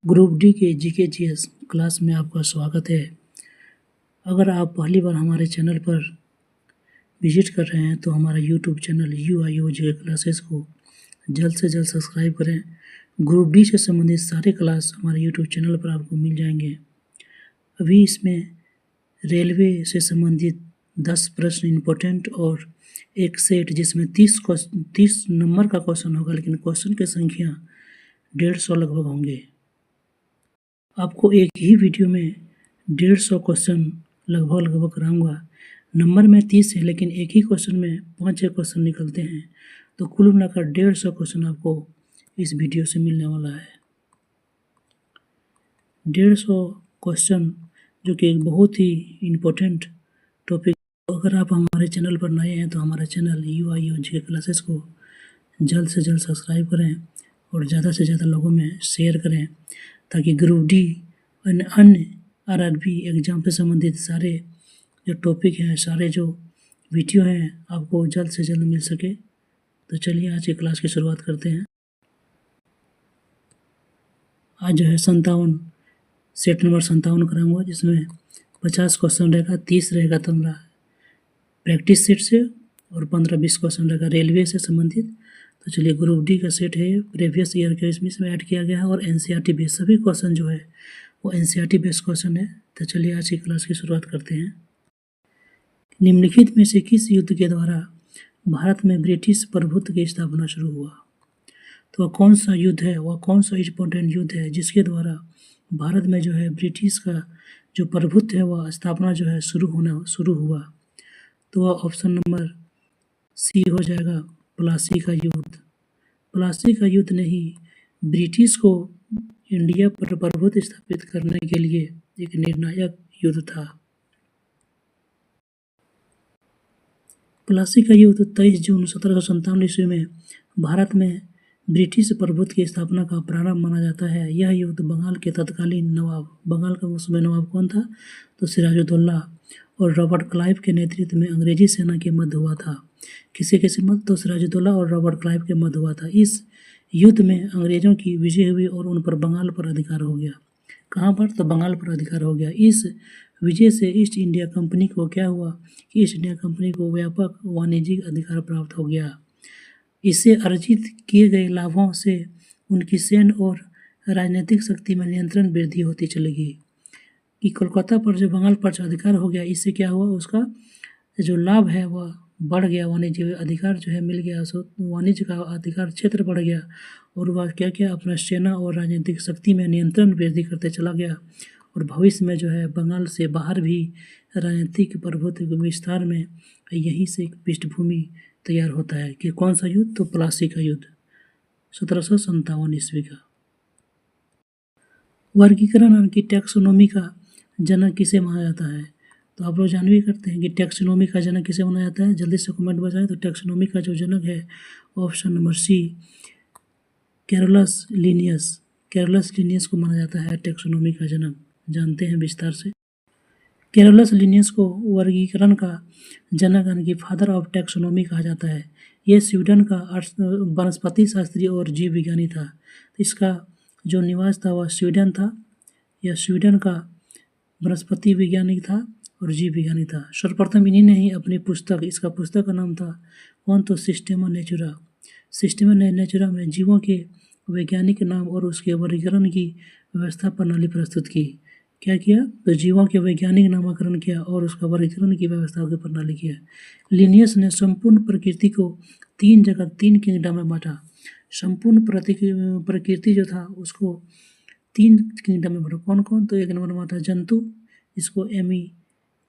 Group D के GK GS class में आपका स्वागत है। अगर आप पहली बार हमारे चैनल पर विजिट कर रहे हैं तो हमारा YouTube channel UIO GK classes को जल्द से जल्द सब्सक्राइब करें। ग्रुप डी से संबंधित सारे क्लास हमारे यूट्यूब चैनल पर आपको मिल जाएंगे। अभी इसमें रेलवे से संबंधित 10 प्रश्न इम्पोर्टेंट और एक सेट जिसमें 30 नंबर का क्वेश्चन होगा, लेकिन क्वेश्चन की संख्या 150 लगभग होंगे। आपको एक ही वीडियो में 150 क्वेश्चन लगभग कराऊंगा। नंबर में 30 है, लेकिन एक ही क्वेश्चन में 5-6 क्वेश्चन निकलते हैं, तो कुल मिलाकर 150 क्वेश्चन आपको इस वीडियो से मिलने वाला है। 150 क्वेश्चन जो कि एक बहुत ही इम्पोर्टेंट टॉपिक। अगर आप हमारे चैनल पर नए हैं तो हमारा चैनल UIO जीके क्लासेस को जल्द से जल्द सब्सक्राइब करें और ज़्यादा से ज़्यादा लोगों में शेयर करें, ताकि ग्रुप डी अन्य RRB एग्ज़ाम से संबंधित सारे जो टॉपिक हैं, सारे जो वीडियो हैं, आपको जल्द से जल्द मिल सके। तो चलिए आज की क्लास की शुरुआत करते हैं। आज जो है 57 सेट नंबर 57 कराऊंगा, जिसमें 50 क्वेश्चन रहेगा, 30 रहेगा तुम्हारा प्रैक्टिस सेट से और 15-20 क्वेश्चन रहेगा रेलवे से संबंधित। तो चलिए, ग्रुप डी का सेट है, प्रीवियस ईयर के इसमें ऐड किया गया है और NCERT बेस्ड सभी क्वेश्चन जो है वो NCERT बेस्ड क्वेश्चन है। तो चलिए आज की क्लास की शुरुआत करते हैं। निम्नलिखित में से किस युद्ध के द्वारा भारत में ब्रिटिश प्रभुत्व की स्थापना शुरू हुआ? तो वह कौन सा युद्ध है, वह कौन सा इम्पोर्टेंट युद्ध है जिसके द्वारा भारत में जो है ब्रिटिश का जो प्रभुत्व है वह स्थापना जो है शुरू हुआ? तो वह ऑप्शन नंबर C हो जाएगा, प्लासी का युद्ध। प्लासी का युद्ध ने ही ब्रिटिश को इंडिया पर प्रभुत्व स्थापित करने के लिए एक निर्णायक युद्ध था। प्लासी का युद्ध 23 जून 1757 ईस्वी में भारत में ब्रिटिश प्रभुत्व की स्थापना का प्रारंभ माना जाता है। यह युद्ध बंगाल के तत्कालीन नवाब, बंगाल का उस समय नवाब कौन था? तो सिराजुद्दौला और रॉबर्ट क्लाइव के नेतृत्व में अंग्रेजी सेना के मध्य हुआ था। किसी मध्य? तो सिराजुद्दौला और रॉबर्ट क्लाइव के मध्य हुआ था। इस युद्ध में अंग्रेजों की विजय हुई और उन पर बंगाल पर अधिकार हो गया। कहाँ पर? तो बंगाल पर अधिकार हो गया। इस विजय से ईस्ट इंडिया कंपनी को क्या हुआ कि ईस्ट इंडिया कंपनी को व्यापक वाणिज्यिक अधिकार प्राप्त हो गया। इससे अर्जित किए गए लाभों से उनकी सैन्य और राजनीतिक शक्ति में नियंत्रण वृद्धि होती चली गई। कि कोलकाता पर जो बंगाल पर अधिकार हो गया, इससे क्या हुआ, उसका जो लाभ है वह बढ़ गया, वाणिज्य अधिकार जो है मिल गया, सो वाणिज्य का अधिकार क्षेत्र बढ़ गया और वह क्या क्या अपना सेना और राजनीतिक शक्ति में नियंत्रण वृद्धि करते चला गया। और भविष्य में जो है बंगाल से बाहर भी राजनीतिक प्रभुत्व के विस्तार में यहीं से एक पृष्ठभूमि तैयार होता है। कि कौन सा युद्ध? तो प्लासी का युद्ध 1757 ईस्वी का। वर्गीकरण यानी कि टैक्सोनॉमी का जनक किसे माना जाता है? तो आप लोग जान भी करते हैं कि टैक्सोनॉमी का जनक किसे माना जाता है। जल्दी से कमेंट बताएं। तो टैक्सोनॉमी का जो जनक है option number C, Carolus Linnaeus को माना जाता है टैक्सोनॉमी का जनक। जानते हैं विस्तार से। कैरोलस लिनियस को वर्गीकरण का जनक यानी कि फादर ऑफ टैक्सोनॉमी कहा जाता है। यह स्वीडन का वनस्पति शास्त्री और जीव विज्ञानी था। इसका जो निवास था वह स्वीडन था। यह स्वीडन का वनस्पति वैज्ञानिक था और जीव विज्ञानी था। सर्वप्रथम इन्हीं ने ही अपनी इसका पुस्तक का नाम था कौन? तो सिस्टेमा नेचुरा में जीवों के वैज्ञानिक नाम और उसके वर्गीकरण की व्यवस्था प्रणाली प्रस्तुत की। क्या किया? तो जीवों के वैज्ञानिक नामकरण किया और उसका वर्गीकरण की व्यवस्था की प्रणाली किया। लिनियस ने संपूर्ण प्रकृति को 3 किंगडम में बांटा। संपूर्ण प्रकृति जो था उसको 3 किंगडम में बांटा। कौन कौन? तो एक नंबर में आता है जंतु, इसको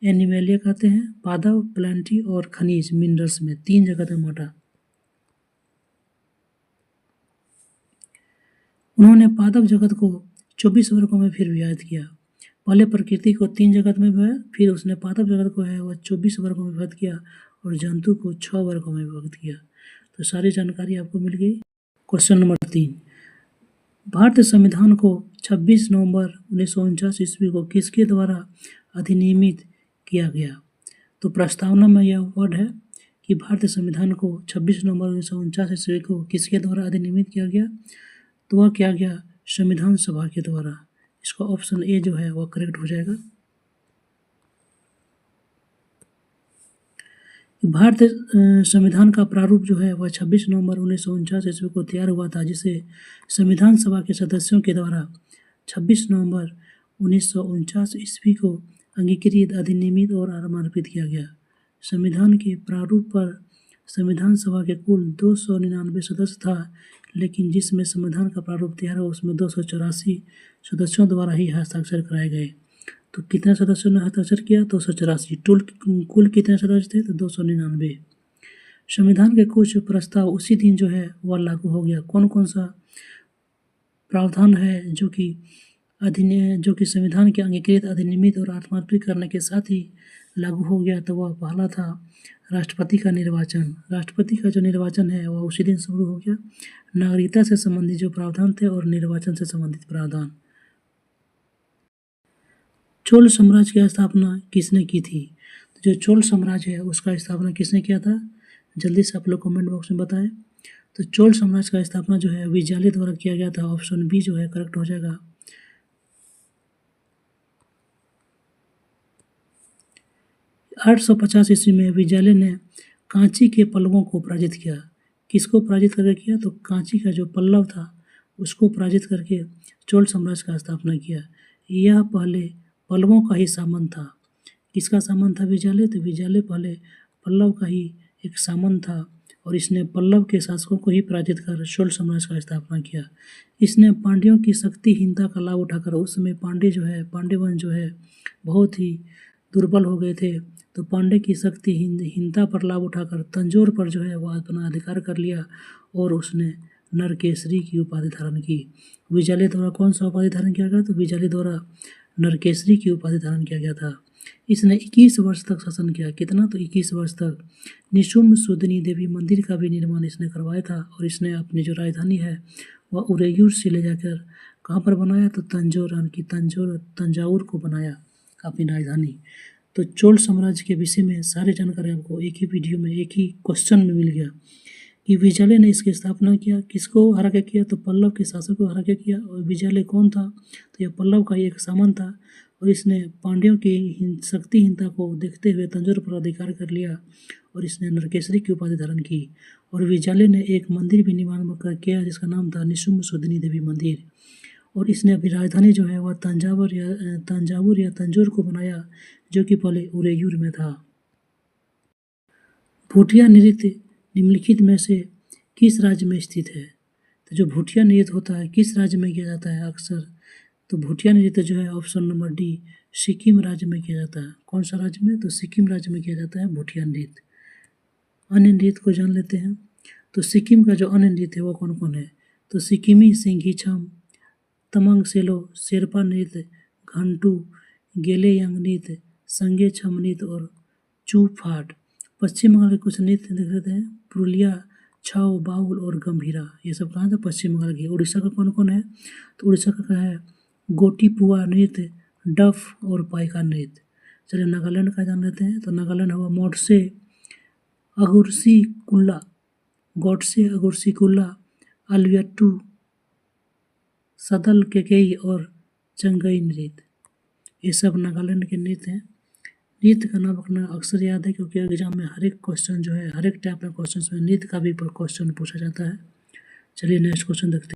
एनिमेलिया कहते हैं, पादप प्लांटी और खनिज मिनरल्स में 3 जगह में बांटा। उन्होंने पादप जगत को 24 वर्गों में फिर विभाजित किया। पहले प्रकृति को 3 जगत में विभाजित, फिर उसने पादप जगत को है वह 24 वर्गों में विभाजित किया और जंतु को 6 वर्गों में विभाजित किया। तो सारी जानकारी आपको मिल गई। क्वेश्चन नंबर 3, भारतीय संविधान को 26 नवंबर 1949 ईस्वी को किसके द्वारा अधिनियमित किया गया? तो प्रस्तावना में यह वर्ड है कि भारतीय संविधान को 26 नवंबर 1949 ईस्वी को किसके द्वारा अधिनियमित किया गया? तो वह क्या गया? संविधान सभा के द्वारा। इसका ऑप्शन ए जो है वह करेक्ट हो जाएगा। भारतीय संविधान का प्रारूप जो है वह 26 नवंबर 1949 ईस्वी को तैयार हुआ था, जिसे संविधान सभा के सदस्यों के द्वारा 26 नवंबर 1949 ईस्वी को अंगीकृत, अधिनियमित और समर्पित किया गया। संविधान के प्रारूप पर संविधान सभा के कुल 299 सदस्य था, लेकिन जिसमें संविधान का प्रारूप तैयार हुआ उसमें 284 सदस्यों द्वारा ही हस्ताक्षर कराए गए। तो कितने सदस्यों ने हस्ताक्षर किया? 284। कुल कितने सदस्य थे? तो 299। संविधान के कुछ प्रस्ताव उसी दिन जो है वह लागू हो गया। कौन कौन सा प्रावधान है जो कि संविधान के अंगीकृत, अधिनियमित और समर्पित करने के साथ ही लागू हो गया? तो वह पहला था राष्ट्रपति का निर्वाचन। राष्ट्रपति का जो निर्वाचन है वह उसी दिन शुरू हो गया। नागरिकता से संबंधित जो प्रावधान थे और निर्वाचन से संबंधित प्रावधान। चोल साम्राज्य की स्थापना किसने की थी? तो जो चोल साम्राज्य है उसका स्थापना किसने किया था? जल्दी से आप लोग कमेंट बॉक्स में बताएं। तो चोल साम्राज्य का स्थापना जो है विजयले द्वारा किया गया था। ऑप्शन बी जो है करेक्ट हो जाएगा। 850 ईस्वी में विजयले ने कांची के पल्लवों को पराजित किया। किसको पराजित करके किया? तो कांची का जो पल्लव था उसको पराजित करके चोल साम्राज्य का स्थापना किया। यह पहले पल्लवों का ही सामंत था। किसका सामंत था विजयले? तो विजयले पहले पल्लव का ही एक सामंत था और इसने पल्लव के शासकों को ही पराजित कर चोल साम्राज्य का स्थापना किया। इसने पांड्यों की शक्तिहीनता का लाभ उठाकर, उस समय पांड्य वंश जो है बहुत ही दुर्बल हो गए थे, तो पांड्य की शक्तिहीनता पर लाभ उठाकर तंजौर पर जो है वह अपना अधिकार कर लिया और उसने नरकेसरी की उपाधि धारण की। विजयले द्वारा कौन सा उपाधि धारण किया गया? तो विजयले द्वारा नरकेसरी की उपाधि धारण किया गया था। इसने 21 वर्ष तक शासन किया। कितना? तो 21 वर्ष तक। निशुम्भ सुदनी देवी मंदिर का भी निर्माण इसने करवाया था और इसने अपनी जो राजधानी है वह उरेयूर से ले जाकर कहाँ पर बनाया? तो तंजावुर को बनाया अपनी राजधानी। तो चोल साम्राज्य के विषय में सारी जानकारी आपको एक ही वीडियो में, एक ही क्वेश्चन में मिल गया कि विजयले ने इसकी स्थापना किया, किसको हरा के किया? तो पल्लव के शासक को हरा के किया। और विजयले कौन था? तो यह पल्लव का ही एक सामंत था और इसने पांड्यों की शक्तिहीनता को देखते हुए तंजौर पर अधिकार कर लिया और इसने नरकेसरी की उपाधि धारण की। और विजयले ने एक मंदिर भी निर्माण किया जिसका नाम था निशुम्भ सुदनी देवी मंदिर। और इसने अपनी राजधानी जो है वह तंजावुर या तंजौर को बनाया, जो कि पहले उरेयूर में था। भूटिया नृत्य निम्नलिखित में से किस राज्य में स्थित है? तो जो भूटिया नृत्य होता है किस राज्य में किया जाता है अक्सर? तो भूटिया नृत्य जो है ऑप्शन नंबर डी, सिक्किम राज्य में किया जाता है। कौन सा राज्य में? तो सिक्किम राज्य में किया जाता है भूटिया नृत्य। अन्य नृत्य को जान लेते हैं। तो सिक्किम का जो अन्य नृत्य है वो कौन कौन है? तो सिक्किमी सिंघीछम, तमंग सेलो, शेरपा नृत्य, घंटू, गेलेयांग नृत्य, संगे छम नृत्य और चू फाट। पश्चिम बंगाल के कुछ नृत्य देख लेते हैं। पुरुलिया, छाऊ, बाउल और गंभीरा, ये सब कहाँ था? पश्चिम बंगाल की। उड़ीसा का कौन कौन है? तो उड़ीसा का है गोटीपुआ नृत्य, डफ और पाइका नृत्य। चलिए नागालैंड का जान लेते हैं। तो नागालैंड हुआ मोटसे अगुर्सिकुल्ला, गोडसे अगुर्सिकुल्ला, अलियाट्टू, सदल केकेई और चंगई नृत्य। ये सब नागालैंड के नृत्य हैं। नृत्य का नाम रखना अक्सर याद है क्योंकि एग्जाम में हर एक क्वेश्चन जो है, हर एक टाइप में क्वेश्चन में नृत्य का भी क्वेश्चन पूछा जाता है। चलिए नेक्स्ट क्वेश्चन देखते हैं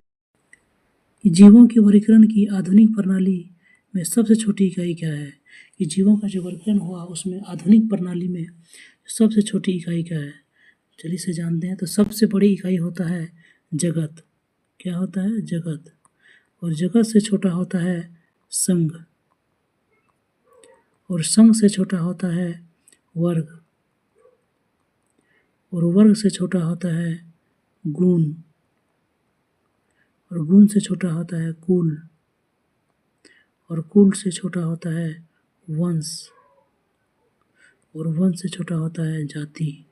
कि जीवों के वर्गीकरण की आधुनिक प्रणाली में सबसे छोटी इकाई क्या है? कि जीवों का जो वर्गीकरण हुआ उसमें आधुनिक प्रणाली में सबसे छोटी इकाई क्या है? चलिए इसे जानते हैं। तो सबसे बड़ी इकाई होता है जगत। क्या होता है? जगत। और जगत से छोटा होता है संघ, और संघ से छोटा होता है वर्ग, और वर्ग से छोटा होता है गुण, और गुण से छोटा होता है कुल, और कुल से छोटा होता है वंश, और वंश से छोटा होता है जाति।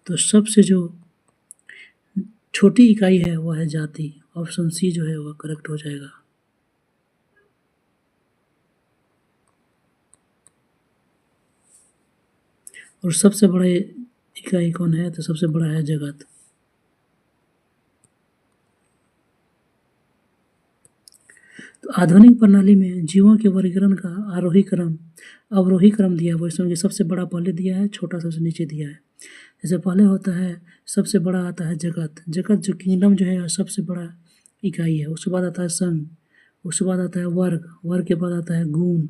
तो सबसे जो छोटी इकाई है वह है जाति। ऑप्शन सी जो है वह करेक्ट हो जाएगा। और सबसे बड़ा इकाई कौन है? तो सबसे बड़ा है जगत। तो आधुनिक प्रणाली में जीवों के वर्गीकरण का आरोही क्रम अवरोही क्रम दिया हुआ है। इसमें सबसे बड़ा पहले दिया है, छोटा सबसे नीचे दिया है। जैसे पहले होता है, सबसे बड़ा आता है जगत। जगत जो किंगडम जो है सबसे बड़ा इकाई है। उसके बाद आता है संघ, उसके बाद आता है वर्ग, वर्ग के बाद आता है गुण,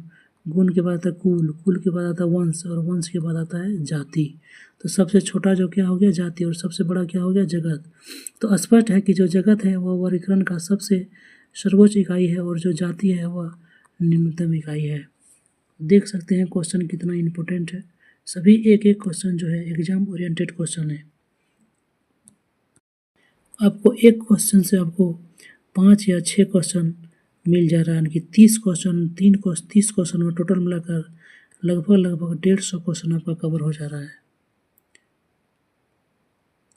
गुण के बाद आता है कुल, कुल के बाद आता है वंश, और वंश के बाद आता है जाति। तो सबसे छोटा जो क्या हो गया, जाति, और सबसे बड़ा क्या हो गया, जगत। तो स्पष्ट है कि जो जगत है वह वर्गीकरण का सबसे सर्वोच्च इकाई है और जो जाति है वह निम्नतम इकाई है। देख सकते हैं क्वेश्चन कितना इम्पोर्टेंट है। सभी एक एक क्वेश्चन जो है एग्जाम ओरिएंटेड क्वेश्चन है। आपको एक क्वेश्चन से आपको 5 या 6 क्वेश्चन मिल जा रहा है, यानी कि 30 क्वेश्चन 30 क्वेश्चन में टोटल मिलाकर लगभग 150 क्वेश्चन आपका कवर हो जा रहा है।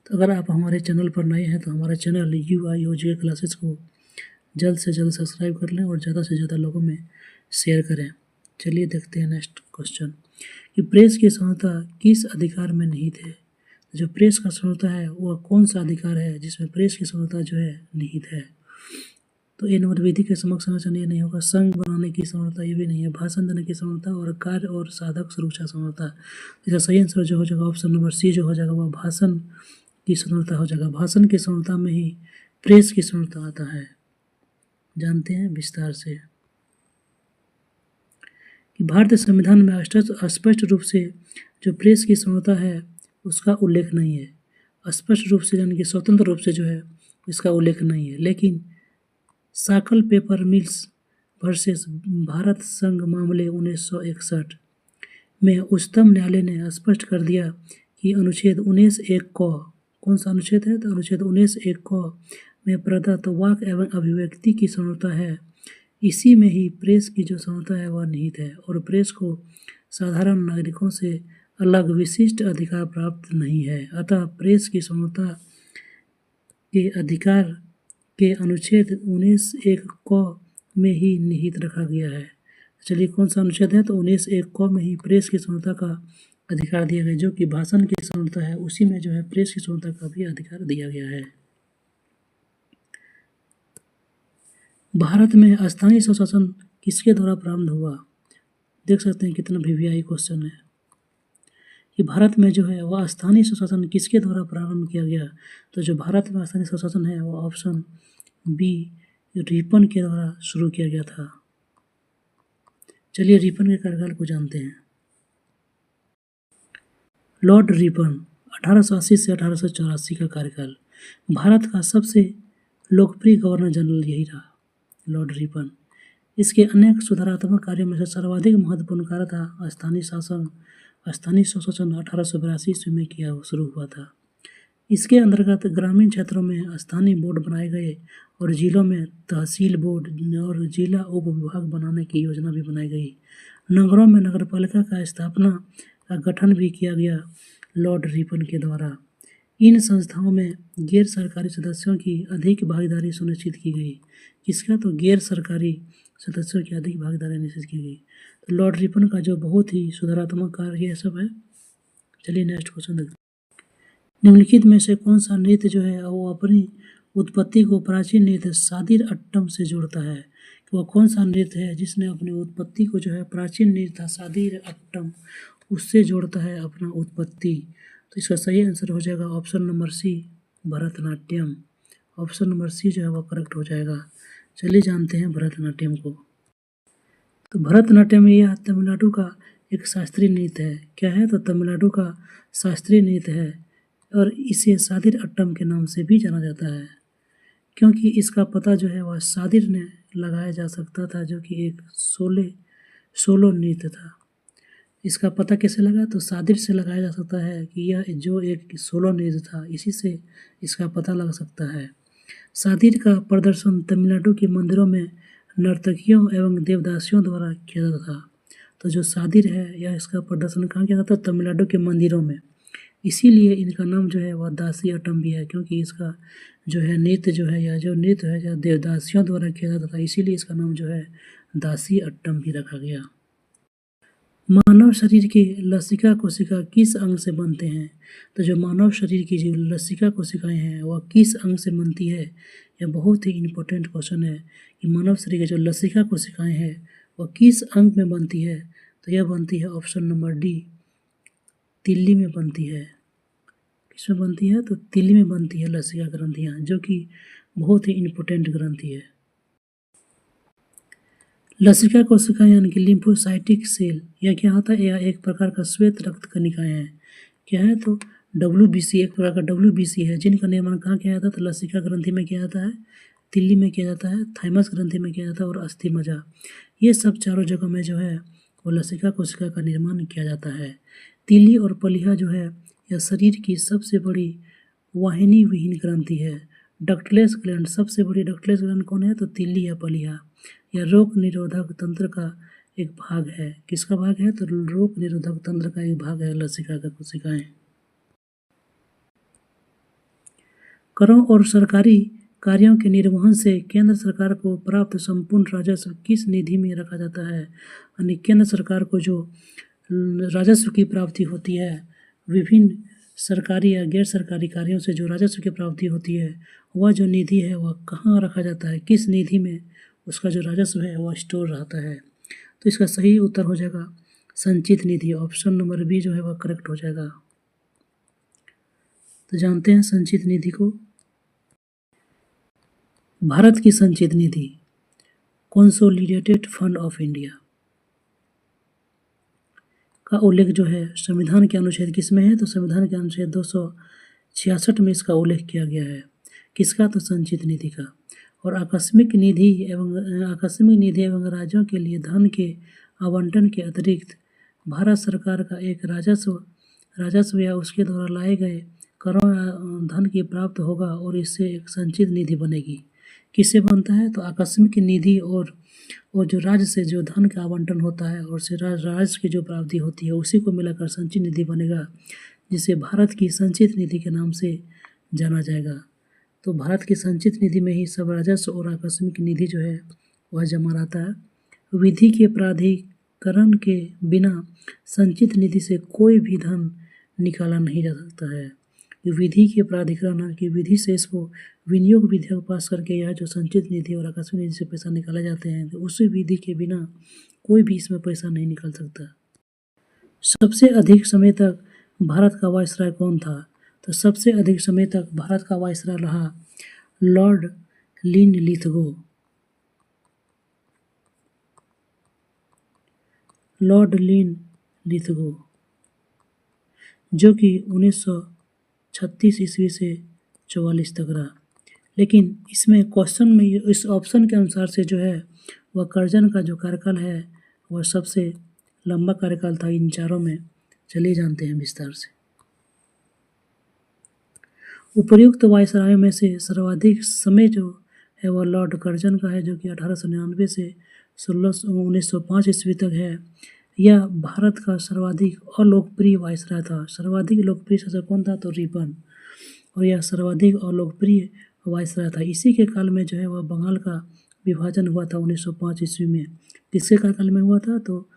तो अगर आप हमारे चैनल पर नए हैं तो हमारे चैनल UIOJ क्लासेस को जल्द से जल्द सब्सक्राइब कर लें और ज़्यादा से ज़्यादा लोगों में शेयर करें। चलिए देखते हैं नेक्स्ट क्वेश्चन कि प्रेस की स्वतंत्रता किस अधिकार में निहित है। जो प्रेस का स्वतंत्रता है वह कौन सा अधिकार है जिसमें प्रेस की स्वतंत्रता जो है निहित है। तो ये नंबर विधि के समक्ष संरचना ये नहीं होगा। संघ बनाने की स्वतंत्रता ये भी नहीं है। भाषण देने की स्वतंत्रता और कार्य और साधक सुरक्षा स्वतंत्रता। इसका सही आंसर जो हो जाएगा ऑप्शन नंबर सी जो हो जाएगा वह भाषण की स्वतंत्रता हो जाएगा। भाषण की स्वतंत्रता में ही प्रेस की स्वतंत्रता आता है। जानते हैं विस्तार से कि भारतीय संविधान में स्पष्ट रूप से जो प्रेस की स्वतंत्रता है उसका उल्लेख नहीं है। स्पष्ट रूप से यानी कि स्वतंत्र रूप से जो है इसका उल्लेख नहीं है। लेकिन साकल पेपर मिल्स वर्सेस भारत संघ मामले 1961 में उच्चतम न्यायालय ने स्पष्ट कर दिया कि अनुच्छेद 19(1) कौन सा अनुच्छेद है, तो अनुच्छेद 19(1) में प्रदत्त वाक एवं अभिव्यक्ति की स्वतंत्रता है। इसी में ही प्रेस की जो स्वतंत्रता है वह निहित है और प्रेस को साधारण नागरिकों से अलग विशिष्ट अधिकार प्राप्त नहीं है। अतः प्रेस की स्वतंत्रता के अधिकार के अनुच्छेद 19(1) में ही निहित रखा गया है। चलिए कौन सा अनुच्छेद है, तो 19(1) में ही प्रेस की स्वतंत्रता का अधिकार दिया गया, जो कि भाषण की स्वतंत्रता है उसी में जो है प्रेस की स्वतंत्रता का भी अधिकार दिया गया है। भारत में स्थानीय स्वशासन किसके द्वारा प्रारंभ हुआ। देख सकते हैं कितना VVI क्वेश्चन है कि भारत में जो है वह स्थानीय स्वशासन किसके द्वारा प्रारंभ किया गया। तो जो भारत में स्थानीय स्वशासन है वह ऑप्शन बी रिपन के द्वारा शुरू किया गया था। चलिए रिपन के कार्यकाल को जानते हैं। लॉर्ड रिपन 1880 से 1884 का कार्यकाल। भारत का सबसे लोकप्रिय गवर्नर जनरल यही रहा, लॉर्ड रिपन। इसके अनेक सुधारात्मक कार्यों में से सर्वाधिक महत्वपूर्ण कार्य था स्थानीय स्वशासन 1882 ईस्वी में शुरू हुआ था। इसके अंतर्गत ग्रामीण क्षेत्रों में स्थानीय बोर्ड बनाए गए और जिलों में तहसील बोर्ड और जिला उप विभाग बनाने की योजना भी बनाई गई। नगरों में नगरपालिका का स्थापना का गठन भी किया गया लॉर्ड रिपन के द्वारा। इन संस्थाओं में गैर सरकारी सदस्यों की अधिक भागीदारी सुनिश्चित की गई। किसका, तो गैर सरकारी सदस्यों की अधिक भागीदारी निश्चित की गई। तो लॉर्ड रिपन का जो बहुत ही सुधारात्मक कार्य ये सब है। चलिए नेक्स्ट क्वेश्चन देखते हैं। निम्नलिखित में से कौन सा नृत्य जो है वो अपनी उत्पत्ति को प्राचीन नृत्य सादिर अट्टम से जोड़ता है। कि वह कौन सा नृत्य है जिसने अपनी उत्पत्ति को जो है प्राचीन नृत्य सादिर अट्टम उससे जोड़ता है अपना उत्पत्ति। तो इसका सही आंसर हो जाएगा option number C Bharatanatyam. Option number C जो है वह करेक्ट हो जाएगा। चलिए जानते हैं भरतनाट्यम को। तो भरतनाट्यम यह तमिलनाडु का एक शास्त्रीय नृत्य है। क्या है, तो तमिलनाडु का शास्त्रीय नृत्य है और इसे सादिर अट्टम के नाम से भी जाना जाता है, क्योंकि इसका पता जो है वह सादिर ने लगाया जा सकता था, जो कि एक सोलो नृत्य था। इसका पता कैसे लगा, तो सादिर से लगाया जा सकता है कि यह जो एक सोलो नृत्य था, इसी से इसका पता लग सकता है। सादिर का प्रदर्शन तमिलनाडु के मंदिरों में नर्तकियों एवं देवदासियों द्वारा किया जाता था। तो जो सादिर है यह इसका प्रदर्शन कहाँ किया जाता है, तमिलनाडु के मंदिरों में। इसीलिए इनका नाम जो है वह दासी अट्टम भी है, क्योंकि इसका जो है नृत्य जो है या जो नृत्य है या देवदासियों द्वारा किया जाता था, इसीलिए इसका नाम जो है दासी अट्टम भी रखा गया। मानव शरीर की लसिका कोशिका किस अंग से बनते हैं? तो जो मानव शरीर की जो लसिका कोशिकाएं हैं वह किस अंग से बनती है? यह बहुत ही इम्पोर्टेंट क्वेश्चन है कि मानव शरीर की जो लसिका कोशिकाएं हैं वह किस अंग में बनती है? तो यह बनती है ऑप्शन नंबर डी, तिल्ली में बनती है। किसमें बनती है? तो तिल्ली में बनती है लसिका ग्रंथियाँ, जो कि बहुत ही इम्पोर्टेंट ग्रंथि है। लसिका कोशिका यानी कि लिम्फोसाइटिक सेल, यह क्या होता है? यह एक प्रकार का श्वेत रक्त कणिकाएं हैं। क्या है? तो WBC, एक प्रकार का WBC है, जिनका निर्माण कहाँ किया जाता है? तो लसिका ग्रंथि में किया जाता है, तिल्ली में किया जाता है, थाइमस ग्रंथि में किया जाता है और अस्थि मज्जा, ये सब चारों जगह में जो है वो लसिका कोशिका का निर्माण किया जाता है। तिल्ली और पलिहा जो है यह शरीर की सबसे बड़ी वाहिनी विहीन ग्रंथि है। डक्टलेस ग्लैंड, सबसे बड़ी डक्टलेस ग्लैंड कौन है? तो तिल्ली या पलिहा। यह रोग निरोधक तंत्र का एक भाग है। किसका भाग है? तो रोग निरोधक तंत्र का एक भाग है लसिका का कोशिकाएं। करों और सरकारी कार्यों के निर्वहन से केंद्र सरकार को प्राप्त संपूर्ण राजस्व किस निधि में रखा जाता है? यानी केंद्र सरकार को जो राजस्व की प्राप्ति होती है, विभिन्न सरकारी या गैर सरकारी कार्यों से जो राजस्व की प्राप्ति होती है, वह जो निधि है वह कहाँ रखा जाता है? किस निधि में उसका जो राजस्व है वह स्टोर रहता है? तो इसका सही उत्तर हो जाएगा संचित निधि। ऑप्शन नंबर बी जो है वह करेक्ट हो जाएगा। तो जानते हैं संचित निधि को। भारत की संचित निधि, कंसोलिडेटेड फंड ऑफ इंडिया, का उल्लेख जो है संविधान के अनुच्छेद किसमें है? तो संविधान के अनुच्छेद 266 में इसका उल्लेख किया गया है। किसका? तो संचित निधि का। और आकस्मिक निधि एवं राज्यों के लिए धन के आवंटन के अतिरिक्त भारत सरकार का एक राजस्व या उसके द्वारा लाए गए करों या धन की प्राप्त होगा और इससे एक संचित निधि बनेगी। किससे बनता है? तो आकस्मिक निधि और जो राज्य से जो धन का आवंटन होता है और से राजस्व की जो प्राप्ति होती है उसी को मिलाकर संचित निधि बनेगा, जिसे भारत की संचित निधि के नाम से जाना जाएगा। तो भारत की संचित निधि में ही सब राजस्व और आकस्मिक निधि जो है वह जमा रहता है। विधि के प्राधिकरण के बिना संचित निधि से कोई भी धन निकाला नहीं जा सकता है। विधि के प्राधिकरण की विधि से इसको विनियोग विधेयक पास करके यह जो संचित निधि और आकस्मिक निधि से पैसा निकाले जाते हैं, तो उसी विधि के बिना कोई भी इसमें पैसा नहीं निकल सकता। सबसे अधिक समय तक भारत का वायसराय कौन था? तो सबसे अधिक समय तक भारत का वायसराय रहा लॉर्ड लिनलिथगो। लॉर्ड लिनलिथगो, जो कि 1936 ईस्वी से 44 तक रहा। लेकिन इसमें क्वेश्चन में इस ऑप्शन के अनुसार से जो है वह कर्जन का जो कार्यकाल है वह सबसे लंबा कार्यकाल था इन चारों में। चलिए जानते हैं विस्तार से। उपर्युक्त वायसरायों में से सर्वाधिक समय जो है वह लॉर्ड कर्जन का है, जो कि 1899 से 1905 ईस्वी तक है। यह भारत का सर्वाधिक अलोकप्रिय वायसराय था। सर्वाधिक लोकप्रिय शासक कौन था? तो रिपन। और यह सर्वाधिक अलोकप्रिय वायसराय था। इसी के काल में जो है वह बंगाल का विभाजन हुआ था 1905 ईस्वी में। किसके कार्यकाल में हुआ था? तो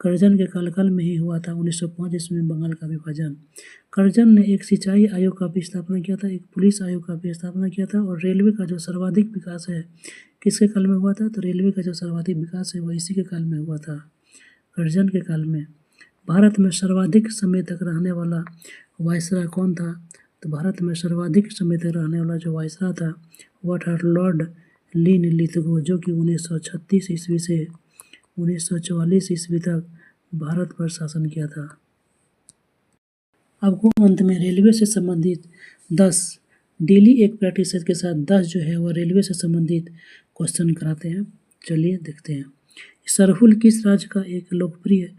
कर्जन के कार्यकाल में ही हुआ था 1905 ईस्वी में बंगाल का विभाजन। कर्जन ने एक सिंचाई आयोग का भी स्थापना किया था, एक पुलिस आयोग का भी स्थापना किया था और रेलवे का जो सर्वाधिक विकास है किसके काल में हुआ था? तो रेलवे का जो सर्वाधिक विकास है वह इसी के काल में हुआ था, कर्जन के काल में। भारत में सर्वाधिक समय तक रहने वाला वायसराय कौन था? तो भारत में सर्वाधिक समय तक रहने वाला जो वायसराय था वह था लॉर्ड लिनलिथगो, जो कि 1936 ईस्वी से 1944 ईस्वी तक भारत पर शासन किया था। आपको अंत में रेलवे से संबंधित 10 डेली एक प्रैक्टिस सेट के साथ 10 जो है वह रेलवे से संबंधित क्वेश्चन कराते हैं। चलिए देखते हैं। सरहुल किस राज्य का एक लोकप्रिय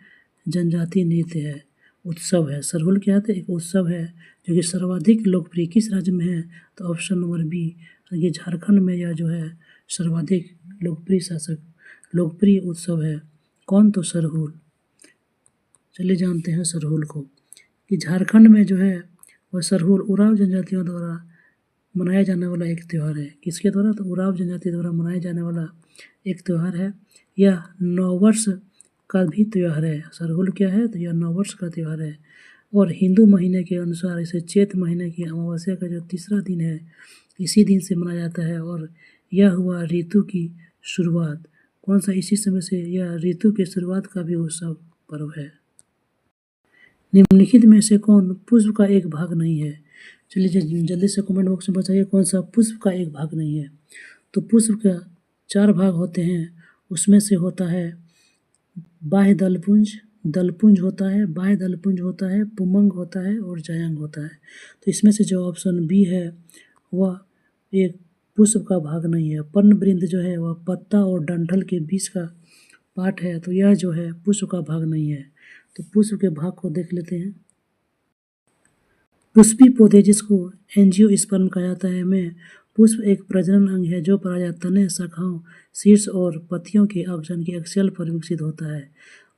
जनजातीय नृत्य है, उत्सव है? सरहुल क्या है? एक उत्सव है जो कि सर्वाधिक लोकप्रिय किस राज्य में है? तो ऑप्शन नंबर बी, ये झारखंड में यह जो है सर्वाधिक लोकप्रिय उत्सव है। कौन? तो सरहुल। चलिए जानते हैं सरहुल को कि झारखंड में जो है वह सरहुल उरांव जनजातियों द्वारा मनाया जाने वाला एक त्यौहार है। किसके द्वारा? तो उरांव जनजाति द्वारा मनाया जाने वाला एक त्यौहार है। यह नववर्ष का भी त्यौहार है। सरहुल क्या है? तो यह नववर्ष का त्यौहार है। और हिंदू महीने के अनुसार इसे चैत महीने की अमावस्या का जो तीसरा दिन है, इसी दिन से मनाया जाता है। और यह हुआ ऋतु की शुरुआत। कौन सा? इसी समय से यह ऋतु की शुरुआत का भी उत्सव पर्व है। निम्नलिखित में से कौन पुष्प का एक भाग नहीं है? चलिए जल्दी से कमेंट बॉक्स में बताइए कौन सा पुष्प का एक भाग नहीं है। तो पुष्प का 4 भाग होते हैं। उसमें से होता है बाह्य दलपुंज, दलपुंज होता है, बाह्य दलपुंज होता है, पुमंग होता है और जायंग होता है। तो इसमें से जो ऑप्शन बी है वह एक पुष्प का भाग नहीं है। पर्णवृंत जो है वह पत्ता और डंठल के बीच का पार्ट है। तो यह जो है पुष्प का भाग नहीं है। तो पुष्प के भाग को देख लेते हैं। पुष्पी पौधे, जिसको एंजियोस्पर्म कहा जाता है, में पुष्प एक प्रजनन अंग है जो प्रायः तने, शाखाओं, शीर्ष और पत्तियों के ऑक्सीजन के एक्सेल पर विकसित होता है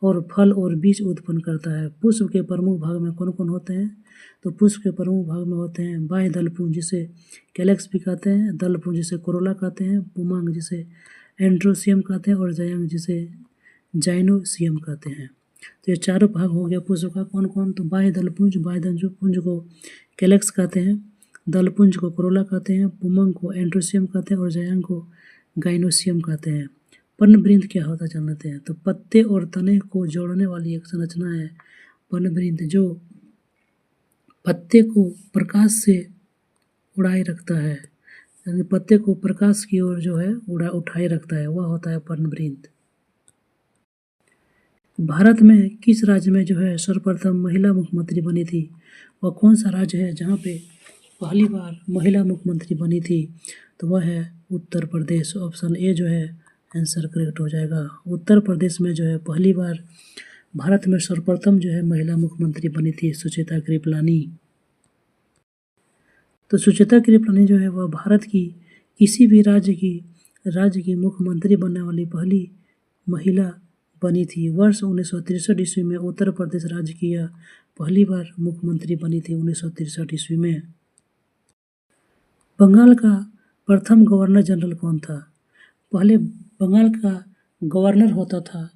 और फल और बीज उत्पन्न करता है। पुष्प के प्रमुख भाग में कौन कौन होते हैं? तो पुष्प के प्रमुख भाग में होते हैं बाह्य दलपुंज, जिसे कैलेक्स भी कहते हैं, दलपुंज जिसे कोरोला कहते हैं, पुमांग जिसे एंड्रोसियम कहते हैं और जायंग जिसे जाइनोसियम कहते हैं। तो ये चारों भाग हो गया पुष्प का। कौन कौन? तो बाह्य दलपुंज, बाह्य दलपुंज को कैलेक्स कहते हैं, दलपुंज को कोरोला कहते हैं, पुमंग को एंड्रोसियम कहते हैं और जायंग को गाइनोसियम कहते हैं। पर्णवृंत क्या होता है जान लेते हैं। तो पत्ते और तने को जोड़ने वाली एक संरचना है पर्णवृंत, जो पत्ते को प्रकाश से उड़ाए रखता है, यानी पत्ते को प्रकाश की ओर जो है उठाए रखता है, वह होता है पर्णवृंत। भारत में किस राज्य में जो है सर्वप्रथम महिला मुख्यमंत्री बनी थी? वह कौन सा राज्य है जहाँ पे पहली बार महिला मुख्यमंत्री बनी थी? तो वह है उत्तर प्रदेश। ऑप्शन ए जो है आंसर करेक्ट हो जाएगा। उत्तर प्रदेश में जो है पहली बार भारत में सर्वप्रथम जो है महिला मुख्यमंत्री बनी थी सुचेता कृपलानी। तो सुचेता कृपलानी जो है वह भारत की किसी भी राज्य की मुख्यमंत्री बनने वाली पहली महिला बनी थी। वर्ष 1963 ईस्वी में उत्तर प्रदेश राज्य की यह पहली बार मुख्यमंत्री बनी थी 1963 ईस्वी में। बंगाल का प्रथम गवर्नर जनरल कौन था? पहले बंगाल का गवर्नर होता था,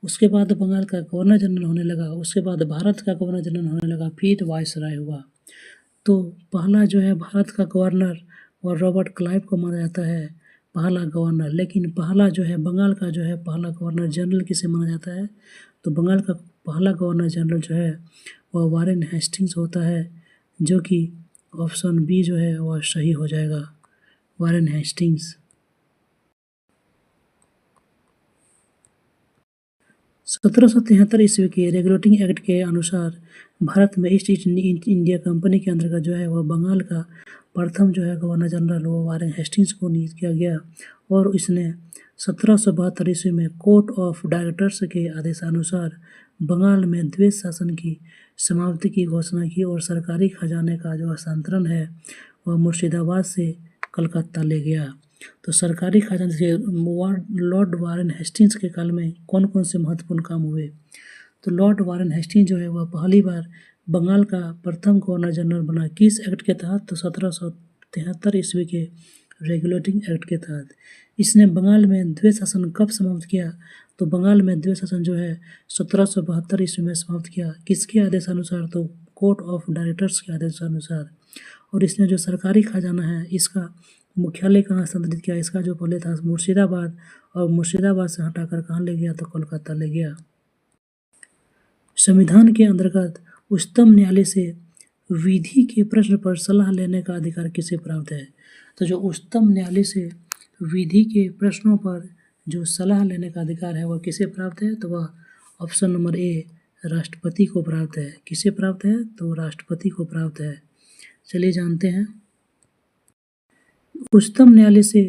उसके बाद बंगाल का गवर्नर जनरल होने लगा, उसके बाद भारत का गवर्नर जनरल होने लगा, फिर वायसराय हुआ। तो पहला जो है भारत का गवर्नर और रॉबर्ट क्लाइव को माना जाता है पहला गवर्नर। लेकिन पहला जो है बंगाल का जो है पहला गवर्नर जनरल किसे माना जाता है? तो बंगाल का पहला गवर्नर जनरल जो है वह वारेन हेस्टिंग्स होता है, जो कि ऑप्शन बी जो है वह सही हो जाएगा, वारेन हेस्टिंग्स। 1773 ईस्वी के रेगुलेटिंग एक्ट के अनुसार भारत में ईस्ट इंडिया कंपनी के अंतर्गत जो है वह बंगाल का प्रथम जो है गवर्नर जनरल वो वारेन हेस्टिंग्स को नियुक्त किया गया और इसने 1772 ईस्वी में कोर्ट ऑफ डायरेक्टर्स के आदेशानुसार बंगाल में द्वैत शासन की समाप्ति की घोषणा की और सरकारी खजाने का जो हस्तांतरण है वह मुर्शिदाबाद से कलकत्ता ले गया। तो सरकारी खजाने से लॉर्ड वारेन हेस्टिंग्स के काल में कौन कौन से महत्वपूर्ण काम हुए? तो लॉर्ड वारेन हेस्टिंग्स जो है वह पहली बार बंगाल का प्रथम गवर्नर जनरल बना। किस एक्ट के तहत? तो 1773 ईस्वी के रेगुलेटिंग एक्ट के तहत। इसने बंगाल में द्वैत शासन कब समाप्त किया? तो बंगाल में द्वैत शासन जो है 1772 ईस्वी में समाप्त किया। किसके आदेशानुसार? तो कोर्ट ऑफ डायरेक्टर्स के आदेशानुसार। और इसने जो सरकारी खजाना है इसका मुख्यालय कहाँ स्थानांतरित किया? इसका जो पहले था मुर्शिदाबाद, और मुर्शिदाबाद से हटाकर कहाँ ले गया? तो कोलकाता ले गया। संविधान के अंतर्गत उच्चतम न्यायालय से विधि के प्रश्न पर सलाह लेने का अधिकार किसे प्राप्त है? तो जो उच्चतम न्यायालय से विधि के प्रश्नों पर जो सलाह लेने का अधिकार है वह किसे प्राप्त है? तो वह ऑप्शन नंबर ए राष्ट्रपति को प्राप्त है। किसे प्राप्त है? तो राष्ट्रपति को प्राप्त है। चलिए जानते हैं। उच्चतम न्यायालय से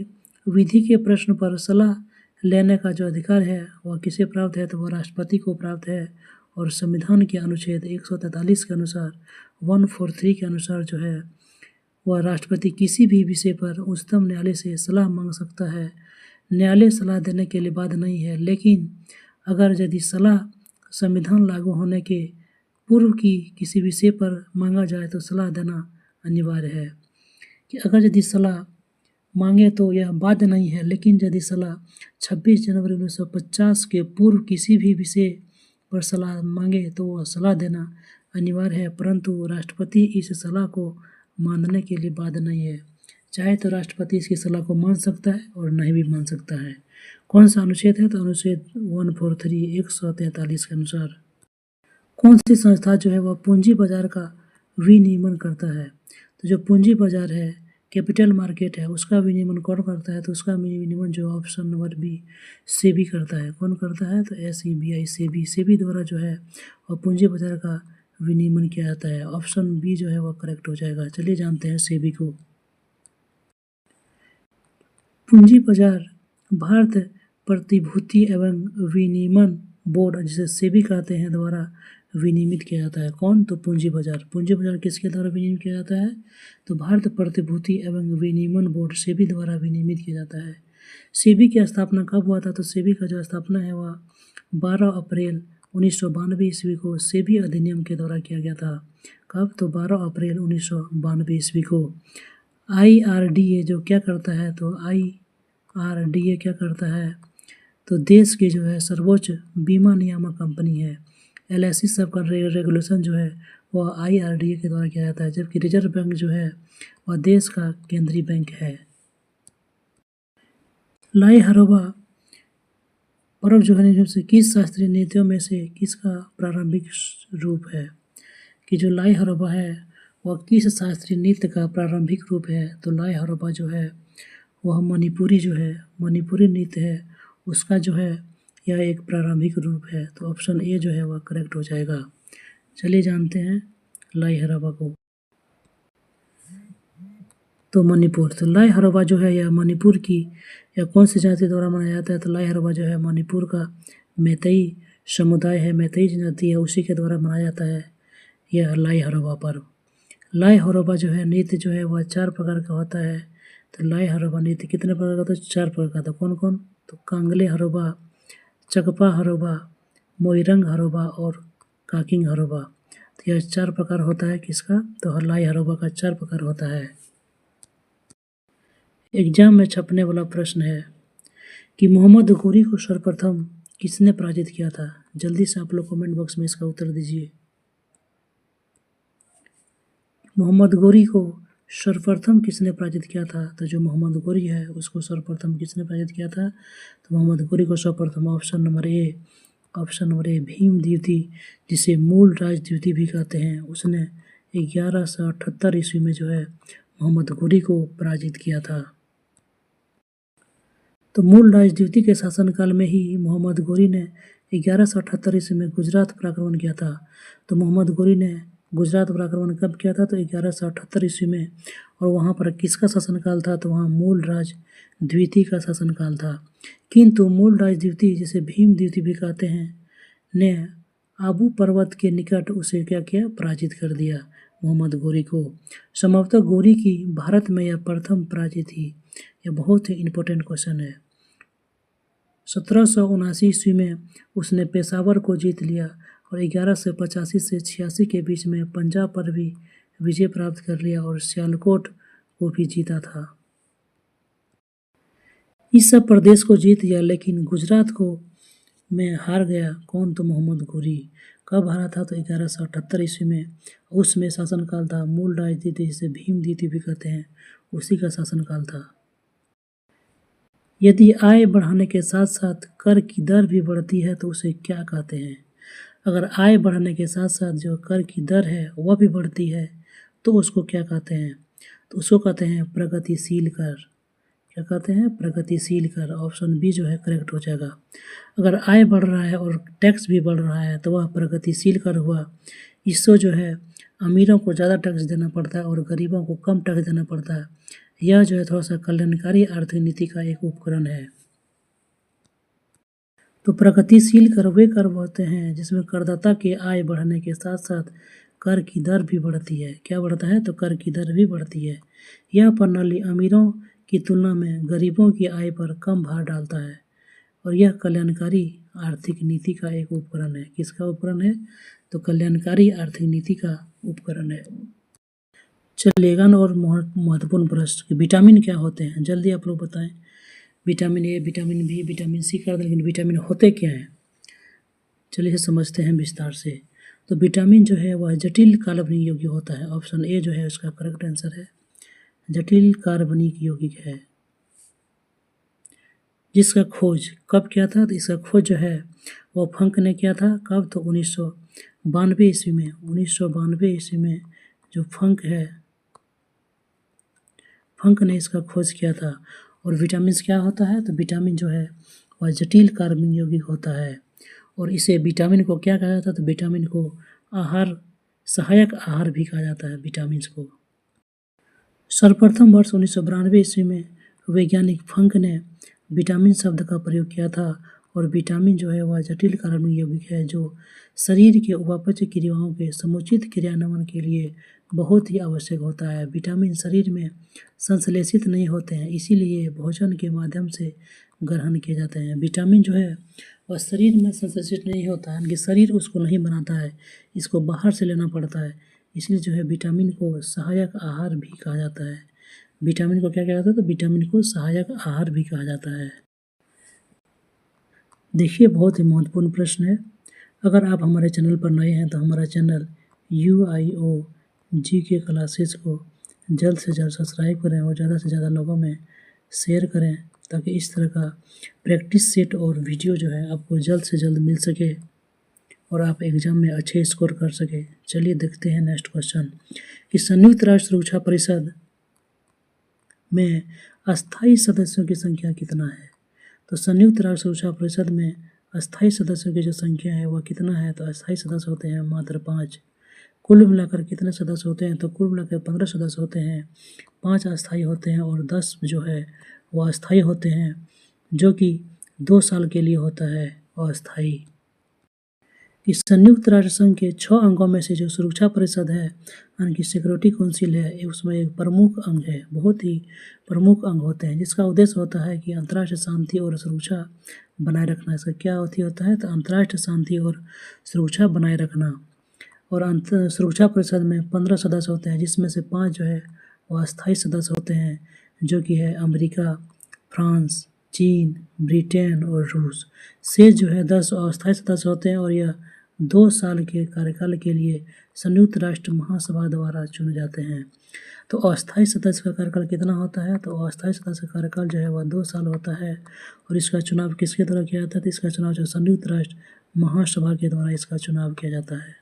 विधि के प्रश्न पर सलाह लेने का जो अधिकार है वह किसे प्राप्त है? तो वह राष्ट्रपति को प्राप्त है। और संविधान के अनुच्छेद 143 के अनुसार 143 के अनुसार जो है वह राष्ट्रपति किसी भी विषय पर उच्चतम न्यायालय से सलाह मांग सकता है। न्यायालय सलाह देने के लिए बाध्य नहीं है, लेकिन अगर यदि सलाह संविधान लागू होने के पूर्व की किसी विषय पर मांगा जाए तो सलाह देना अनिवार्य है। कि अगर यदि सलाह मांगे तो यह बाध्य नहीं है, लेकिन यदि सलाह 26 जनवरी 1950 के पूर्व किसी भी विषय पर सलाह मांगे तो वह सलाह देना अनिवार्य है, परंतु राष्ट्रपति इस सलाह को मानने के लिए बाध्य नहीं है। चाहे तो राष्ट्रपति इसकी सलाह को मान सकता है और नहीं भी मान सकता है। कौन सा अनुच्छेद है? तो अनुच्छेद 143 143 के अनुसार कौन सी संस्था जो है वह पूंजी बाजार का विनियमन करता है? तो जो पूंजी बाजार है, कैपिटल मार्केट है, उसका विनियमन कौन करता है? तो उसका विनियमन जो ऑप्शन नंबर बी सेबी करता है। कौन करता है? तो SEBI सेबी। सेबी द्वारा जो है वह पूंजी बाजार का विनियमन किया जाता है। ऑप्शन बी जो है वह करेक्ट हो जाएगा। चलिए जानते हैं सेबी को। पूंजी बाजार भारत प्रतिभूति एवं विनियमन बोर्ड, जिसे सेबी कहते हैं, द्वारा विनियमित किया जाता है। कौन? तो पूंजी बाजार। पूंजी बाजार किसके द्वारा विनियमित किया जाता है? तो भारत प्रतिभूति एवं विनियमन बोर्ड सेबी द्वारा विनियमित किया जाता है। सेबी की स्थापना कब हुआ था? तो सेबी का जो स्थापना है वह 12 अप्रैल 1992 ईस्वी को सेबी अधिनियम के द्वारा किया गया था। कब? तो 12 अप्रैल 1992 ईस्वी को। IRDA जो क्या करता है? तो IRDA क्या करता है? तो देश की जो है सर्वोच्च बीमा नियामक कंपनी है। LIC सब का रेगुलेशन जो है वह IRDA के द्वारा किया जाता है, जबकि रिजर्व बैंक जो है वह देश का केंद्रीय बैंक है। लाई हरोबा पर्व जो है से किस शास्त्रीय नृत्यों में से किसका प्रारंभिक रूप है? कि जो लाई हरोबा है वह किस शास्त्रीय नृत्य का प्रारंभिक रूप है? तो लाई हरोबा जो है वह मणिपुरी नृत्य है, उसका जो है यह एक प्रारंभिक रूप है। तो ऑप्शन ए जो है वह करेक्ट हो जाएगा। चलिए जानते हैं लाई हरोबा को। तो मणिपुर, तो लाई हरोबा जो है यह मणिपुर की या कौन सी जाति द्वारा मनाया जाता है? तो लाई हरोबा जो है मणिपुर का मैतेई समुदाय है, मैतेई जनजाति है, उसी के द्वारा मनाया जाता है यह लाई हरोबा पर्व। लाई हरोबा जो है नृत्य जो है वह 4 प्रकार का होता है। तो लाई हरोबा नृत्य कितने प्रकार का? तो 4 प्रकार का था। कौन कौन? तो कांगले हरोबा, चकपा हरोबा, मोइरंग हरोबा और काकिंग हरोबा। तो यह 4 प्रकार होता है किसका? तो लाई हरोबा का 4 प्रकार होता है। एग्जाम में छपने वाला प्रश्न है कि मोहम्मद घोरी को सर्वप्रथम किसने पराजित किया था? जल्दी से आप लोग कमेंट बॉक्स में इसका उत्तर दीजिए। मोहम्मद घोरी को सर्वप्रथम किसने पराजित किया था? तो जो मोहम्मद घोरी है उसको सर्वप्रथम किसने पराजित किया था? तो मोहम्मद घोरी को सर्वप्रथम option number A Bhim Dwivedi, जिसे मूल राज द्विवेदी भी कहते हैं, उसने 1178 ईस्वी में जो है मोहम्मद घोरी को पराजित किया था। तो मूल राज द्विवेदी के शासनकाल में ही मोहम्मद घोरी ने 1178 ईस्वी में गुजरात पर आक्रमण किया था। तो मोहम्मद घोरी ने गुजरात पर आक्रमण कब किया था? तो 1178 ईस्वी में। और वहाँ पर किसका शासनकाल था? तो वहाँ मूल राज द्विवेदी का शासनकाल था। किंतु मूल राज द्विवेदी, जिसे भीम द्विवेदी भी कहते हैं, ने आबू पर्वत के निकट उसे क्या किया? पराजित कर दिया मोहम्मद घोरी को। संभवतः घोरी की भारत में यह प्रथम पराजय थी। यह बहुत ही इम्पोर्टेंट क्वेश्चन है। 1779 ईस्वी में उसने पेशावर को जीत लिया और 1185 से 86 के बीच में पंजाब पर भी विजय प्राप्त कर लिया और सियालकोट को भी जीता था। इस सब प्रदेश को जीत गया, लेकिन गुजरात को में हार गया। कौन? तो मोहम्मद घोरी। कब हारा था? तो 1178 ईस्वी में। उसमें शासनकाल था मूल राज द्विवेदी, जिसे भीम द्विवेदी भी कहते हैं, उसी का शासनकाल था। यदि आय बढ़ाने के साथ साथ कर की दर भी बढ़ती है तो उसे क्या कहते हैं? अगर आय बढ़ने के साथ साथ जो कर की दर है वह भी बढ़ती है तो उसको क्या कहते हैं? तो उसको कहते हैं प्रगतिशील कर। क्या कहते हैं? प्रगतिशील कर। ऑप्शन बी जो है करेक्ट हो जाएगा। अगर आय बढ़ रहा है और टैक्स भी बढ़ रहा है तो वह प्रगतिशील कर हुआ। इससे जो है अमीरों को ज़्यादा टैक्स देना पड़ता है और गरीबों को कम टैक्स देना पड़ता है। यह जो है थोड़ा सा कल्याणकारी आर्थिक नीति का एक उपकरण है। तो प्रगतिशील कर वे कर होते हैं जिसमें करदाता की आय बढ़ने के साथ साथ कर की दर भी बढ़ती है। क्या बढ़ता है? तो कर की दर भी बढ़ती है। यह प्रणाली अमीरों की तुलना में गरीबों की आय पर कम भार डालता है और यह कल्याणकारी आर्थिक नीति का एक उपकरण है। किसका उपकरण है? तो कल्याणकारी आर्थिक नीति का उपकरण है। चलिएगा ना, और महत्वपूर्ण प्रश्न कि विटामिन क्या होते हैं, जल्दी आप लोग बताएं। Vitamin A, vitamin B, vitamin C कर दें, लेकिन विटामिन होते क्या हैं, चलिए समझते हैं विस्तार से। तो विटामिन जो है वह जटिल कार्बनिक यौगिक होता है। ऑप्शन ए जो है उसका करेक्ट आंसर है, जटिल कार्बनिक यौगिक है, जिसका खोज कब किया था। तो इसका खोज जो है वो फंक ने किया था। कब? तो 1992 ईस्वी में। 1992 ईस्वी में जो फंक है, फंक ने इसका खोज किया था। और विटामिन क्या होता है? तो विटामिन जो है वह जटिल कार्बनिक यौगिक होता है। और इसे विटामिन को क्या कहा जाता है? तो विटामिन को आहार, सहायक आहार भी कहा जाता है विटामिन को। सर्वप्रथम वर्ष 1992 ईस्वी में वैज्ञानिक फंक ने विटामिन शब्द का प्रयोग किया था। और विटामिन जो है वह जटिल कार्बनिक यौगिक है जो शरीर के उपापचय क्रियाओं के समुचित क्रियान्वयन के लिए बहुत ही आवश्यक होता है। विटामिन शरीर में संश्लेषित नहीं होते हैं, इसीलिए भोजन के माध्यम से ग्रहण किए जाते हैं। विटामिन जो है वह शरीर में संश्लेषित नहीं होता है, कि शरीर उसको नहीं बनाता है, इसको बाहर से लेना पड़ता है। इसलिए जो है विटामिन को सहायक आहार भी कहा जाता है। विटामिन को क्या कहा जाता है? तो विटामिन को सहायक आहार भी कहा जाता है। देखिए, बहुत ही महत्वपूर्ण प्रश्न है। अगर आप हमारे चैनल पर नए हैं तो हमारा चैनल UIO GK क्लासेस को जल्द से जल्द सब्सक्राइब करें और ज़्यादा से ज़्यादा लोगों में शेयर करें, ताकि इस तरह का प्रैक्टिस सेट और वीडियो जो है आपको जल्द से जल्द मिल सके और आप एग्ज़ाम में अच्छे स्कोर कर सके। चलिए देखते हैं नेक्स्ट क्वेश्चन कि संयुक्त राष्ट्र सुरक्षा परिषद में अस्थायी सदस्यों की संख्या कितना है। तो संयुक्त राष्ट्र सुरक्षा परिषद में अस्थायी सदस्यों की जो संख्या है वह कितना है। तो अस्थायी सदस्य होते हैं मात्र 5। कुल मिलाकर कितने सदस्य होते हैं? तो कुल मिलाकर 15 सदस्य होते हैं। 5 अस्थायी होते हैं और 10 जो है वह अस्थायी होते हैं, जो कि 2 साल के लिए होता है अस्थायी। इस संयुक्त राष्ट्र संघ के 6 अंगों में से जो सुरक्षा परिषद है, यानी कि सिक्योरिटी काउंसिल है, उसमें एक प्रमुख अंग है, बहुत ही प्रमुख अंग होते हैं, जिसका उद्देश्य होता है कि अंतर्राष्ट्रीय शांति और सुरक्षा बनाए रखना। इसका क्या होता है? तो अंतर्राष्ट्रीय शांति और सुरक्षा बनाए रखना। और सुरक्षा परिषद में 15 सदस्य होते हैं, जिसमें से 5 जो है वह अस्थायी सदस्य होते हैं, जो कि है अमेरिका, फ्रांस, चीन, ब्रिटेन और रूस। शेष जो है 10 अस्थायी सदस्य होते हैं और यह 2 साल के कार्यकाल के लिए संयुक्त राष्ट्र महासभा द्वारा चुने जाते हैं। तो अस्थायी सदस्य का कार्यकाल कितना होता है? तो अस्थायी सदस्य का कार्यकाल जो है वह 2 साल होता है। और इसका चुनाव किसके द्वारा किया जाता है? तो इसका चुनाव जो संयुक्त राष्ट्र महासभा के द्वारा इसका चुनाव किया जाता है।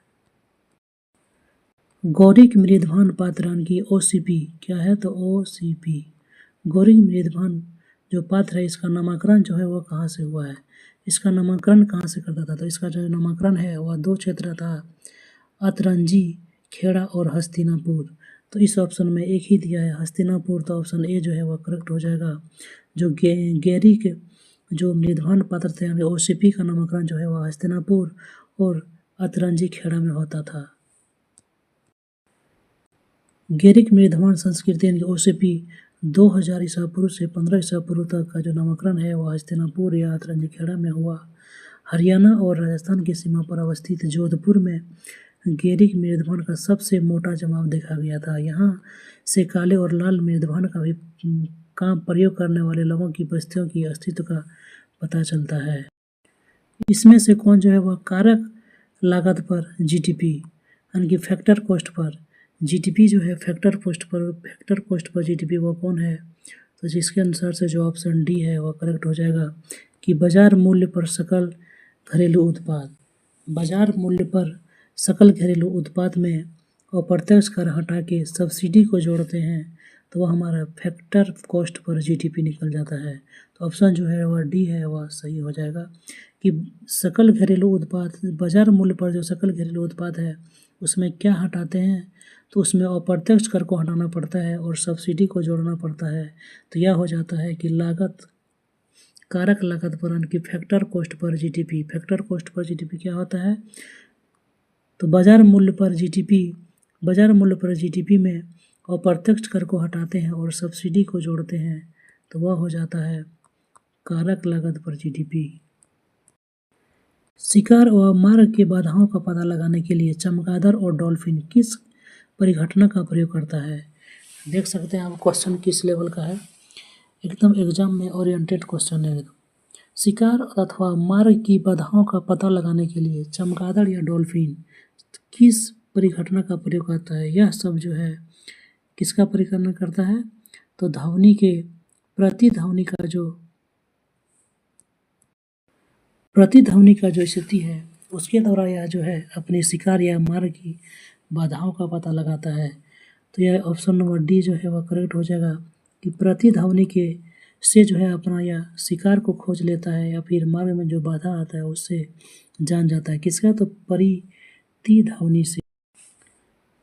गौरिक मृदभान पात्रान की OCP क्या है? तो OCP गौरिक मृदभान जो पात्र है, इसका नामकरण जो है वह कहाँ से हुआ है? इसका नामकरण कहाँ से करता था? तो इसका जो नामकरण है वह 2 क्षेत्र था, अतरंजी खेड़ा और हस्तिनापुर। तो इस ऑप्शन में एक ही दिया है, हस्तिनापुर। तो ऑप्शन ए जो है वह करेक्ट हो जाएगा। जो गैरिक जो मृदभान पात्र थे, यानी OCP का नामकरण जो है वह हस्तिनापुर और अतरंजी खेड़ा में होता था। गैरिक मृदभान संस्कृति यानी OCP 2000 ईसा पूर्व से 15 ईसा पूर्व तक का जो नामकरण है वह हस्तिनापुर या अतरंजी खेड़ा में हुआ। हरियाणा और राजस्थान की सीमा पर अवस्थित जोधपुर में गैरिक मृदभान का सबसे मोटा जमाव देखा गया था। यहाँ से काले और लाल मृदभान का भी काम प्रयोग करने वाले लोगों की बस्तियों की अस्तित्व का पता चलता है। इसमें से कौन जो है वह कारक लागत पर GDP यानी कि फैक्टर कॉस्ट पर GDP जो है फैक्टर कॉस्ट पर GDP वो कौन है? तो जिसके अनुसार से जो ऑप्शन डी है वह करेक्ट हो जाएगा कि बाजार मूल्य पर सकल घरेलू उत्पाद। बाजार मूल्य पर सकल घरेलू उत्पाद में अप्रत्यक्ष कर हटा के सब्सिडी को जोड़ते हैं तो वह हमारा फैक्टर कॉस्ट पर GDP निकल जाता है। तो ऑप्शन जो है वह डी है वह सही हो जाएगा कि सकल घरेलू उत्पाद, बाजार मूल्य पर जो सकल घरेलू उत्पाद है उसमें क्या हटाते हैं? तो उसमें अप्रत्यक्ष कर को हटाना पड़ता है और सब्सिडी को जोड़ना पड़ता है। तो यह हो जाता है कि लागत, कारक लागत पर यानी कि factor cost per GDP। Factor cost per GDP क्या होता है? तो बाजार मूल्य पर GDP में अप्रत्यक्ष कर को हटाते हैं और सब्सिडी को जोड़ते हैं तो वह हो जाता है कारक लागत पर GDP। शिकार व मार्ग के बाधाओं का पता लगाने के लिए चमगादड़ और डॉल्फिन किस परिघटना का प्रयोग करता है। देख सकते हैं आप क्वेश्चन किस लेवल का है, एकदम एग्जाम में ओरिएंटेड क्वेश्चन है। शिकार अथवा मार्ग की बाधाओं का पता लगाने के लिए चमगादड़ या डॉल्फिन किस परिघटना का प्रयोग करता है? यह सब जो है किसका परिघटना करता है? तो ध्वनि के प्रतिध्वनि का जो स्थिति है उसके द्वारा यह जो है अपने शिकार या मार्ग की बाधाओं का पता लगाता है। तो यह ऑप्शन नंबर डी जो है वह करेक्ट हो जाएगा कि प्रतिध्वनि के से जो है अपना यह शिकार को खोज लेता है या फिर मार्ग में जो बाधा आता है उससे जान जाता है। किसका? तो प्रतिध्वनि से।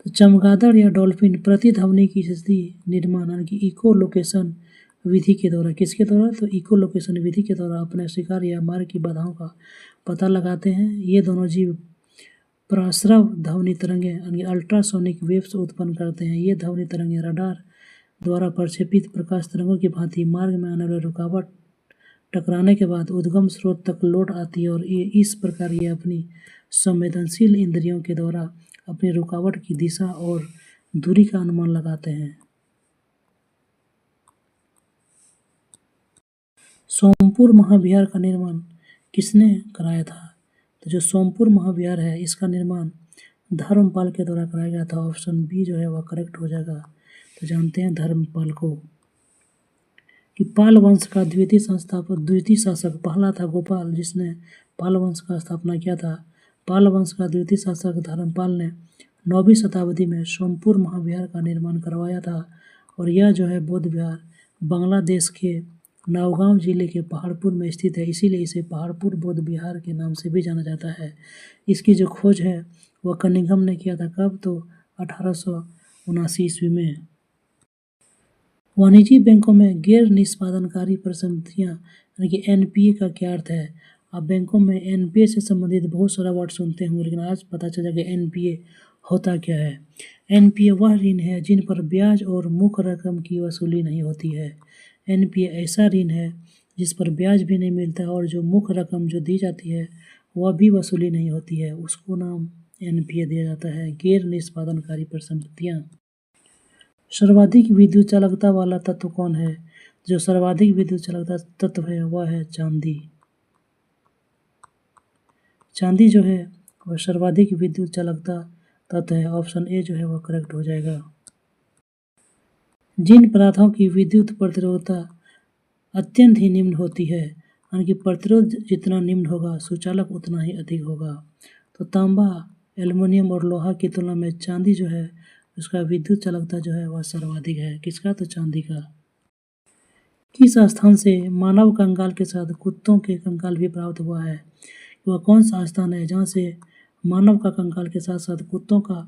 तो चमगादड़ या डॉल्फिन प्रतिध्वनि की स्थिति निर्माण यानी कि इको लोकेशन विधि के द्वारा, किसके द्वारा? तो इको लोकेशन विधि के द्वारा अपने शिकार या मार्ग की बाधाओं का पता लगाते हैं। ये दोनों जीव प्राश्रव ध्वनि तरंगें यानी अल्ट्रासोनिक वेव्स उत्पन्न करते हैं। ये ध्वनि तरंगें रडार द्वारा प्रक्षेपित प्रकाश तरंगों की भांति मार्ग में आने वाले रुकावट टकराने के बाद उद्गम स्रोत तक लौट आती है और ये इस प्रकार ये अपनी संवेदनशील इंद्रियों के द्वारा अपनी रुकावट की दिशा और दूरी का अनुमान लगाते हैं। सोमपुर महाविहार का निर्माण किसने कराया था? तो जो सोमपुर महाविहार है इसका निर्माण धर्मपाल के द्वारा कराया गया था। ऑप्शन बी जो है वह करेक्ट हो जाएगा। तो जानते हैं धर्मपाल को कि पाल वंश का द्वितीय शासक पहला था गोपाल, जिसने पाल वंश का स्थापना किया था। पाल वंश का द्वितीय शासक धर्मपाल ने 9वीं शताब्दी में सोमपुर महाविहार का निर्माण करवाया था और यह जो है बौद्ध विहार बांग्लादेश के नौगांव जिले के पहाड़पुर में स्थित है, इसीलिए इसे पहाड़पुर बौद्ध विहार के नाम से भी जाना जाता है। इसकी जो खोज है वह कनिंघम ने किया था। कब? तो 1879 ईस्वी में। वाणिज्यिक बैंकों में गैर निष्पादनकारी परिसंपत्तियां यानी कि एनपीए का क्या अर्थ है? आप बैंकों में एनपीए से संबंधित बहुत सारा वर्ड सुनते होंगे, लेकिन आज पता चला कि एनपीए होता क्या है। एनपीए वह ऋण है जिन पर ब्याज और मुख्य रकम की वसूली नहीं होती है। एनपीए ऐसा ऋण है जिस पर ब्याज भी नहीं मिलता और जो मुख्य रकम जो दी जाती है वह भी वसूली नहीं होती है, उसको नाम एनपीए दिया जाता है, गैर निष्पादनकारी परिसंपत्तियां। सर्वाधिक विद्युत चालकता वाला तत्व कौन है? जो सर्वाधिक विद्युत चालकता तत्व है वह है चांदी। चांदी जो है वह सर्वाधिक विद्युत चालकता तत्व है। ऑप्शन ए जो है वह करेक्ट हो जाएगा। जिन पदार्थों की विद्युत प्रतिरोधकता अत्यंत ही निम्न होती है यानी कि प्रतिरोध जितना निम्न होगा सुचालक उतना ही अधिक होगा। तो तांबा, एल्युमिनियम और लोहा की तुलना में चांदी जो है उसका विद्युत चालकता जो है वह सर्वाधिक है। किसका? तो चांदी का। किस स्थान से मानव कंकाल के साथ कुत्तों के कंकाल भी प्राप्त हुआ है? वह कौन सा स्थान है जहाँ से मानव का कंकाल के साथ साथ कुत्तों का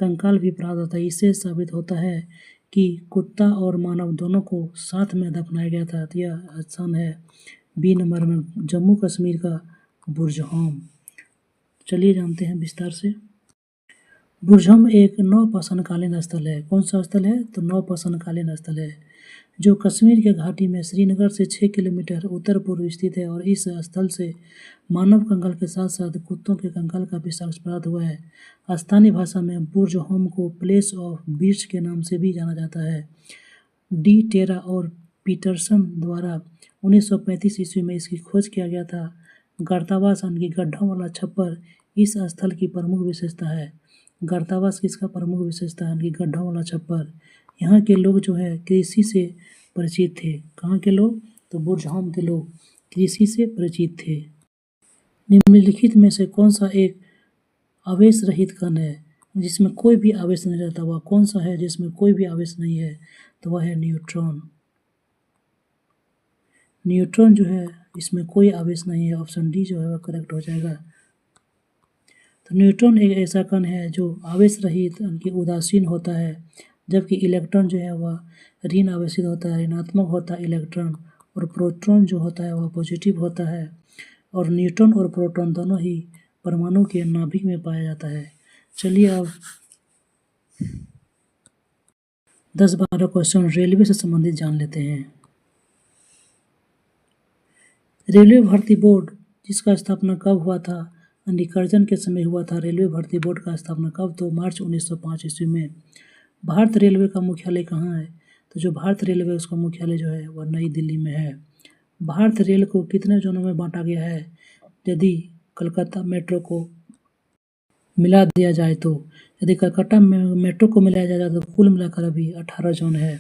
कंकाल भी प्राप्त होता है? इससे साबित होता है कि कुत्ता और मानव दोनों को साथ में दफनाया गया था। तो यह स्थान है बी नंबर में, जम्मू कश्मीर का बुरजहोम। चलिए जानते हैं विस्तार से। बुरजहोम एक नौपाषाणकालीन स्थल है। कौन सा स्थल है? तो नौपाषाणकालीन स्थल है जो कश्मीर के घाटी में श्रीनगर से 6 किलोमीटर उत्तर पूर्व स्थित है और इस स्थल से मानव कंकाल के साथ साथ कुत्तों के कंकाल का भी साक्ष्य प्राप्त हुआ है। स्थानीय भाषा में बुरजहोम को प्लेस ऑफ बीट्स के नाम से भी जाना जाता है। डी टेरा और पीटरसन द्वारा 1935 ईस्वी में इसकी खोज किया गया था। गर्तावास यानी कि गड्ढों वाला छप्पर इस स्थल की प्रमुख विशेषता है। गर्तावास किसका प्रमुख विशेषता है? यानी कि गड्ढों वाला छप्पर। यहाँ के लोग जो है कृषि से परिचित थे। कहाँ के लोग? तो बुरजहोम के लोग कृषि से परिचित थे। निम्नलिखित में से कौन सा एक आवेश रहित कण है जिसमें कोई भी आवेश नहीं रहता? वह कौन सा है जिसमें कोई भी आवेश नहीं है? तो वह है न्यूट्रॉन। न्यूट्रॉन जो है इसमें कोई आवेश नहीं है। ऑप्शन डी जो है वह करेक्ट हो जाएगा। तो न्यूट्रॉन एक ऐसा कण है जो आवेश रहित यानी कि उदासीन होता है, जबकि इलेक्ट्रॉन जो है वह ऋण आवेशित होता है, ऋणात्मक होता है इलेक्ट्रॉन, और प्रोटॉन जो होता है वह पॉजिटिव होता है। और न्यूट्रॉन और प्रोटॉन दोनों ही परमाणु के नाभिक में पाया जाता है। चलिए अब 10-12 क्वेश्चन रेलवे से संबंधित जान लेते हैं। रेलवे भर्ती बोर्ड जिसका स्थापना कब हुआ था? निकर्जन के समय हुआ था। रेलवे भर्ती बोर्ड का स्थापना कब? तो मार्च 1905 ईस्वी में। भारत रेलवे का मुख्यालय कहाँ है? तो जो भारत रेलवे उसका मुख्यालय जो है वह नई दिल्ली में है। भारत रेल को कितने जोनों में बांटा गया है? यदि कलकत्ता मेट्रो को मिला दिया जाए तो, यदि कलकत्ता मेट्रो को मिलाया जाए तो कुल मिलाकर अभी 18 जोन है।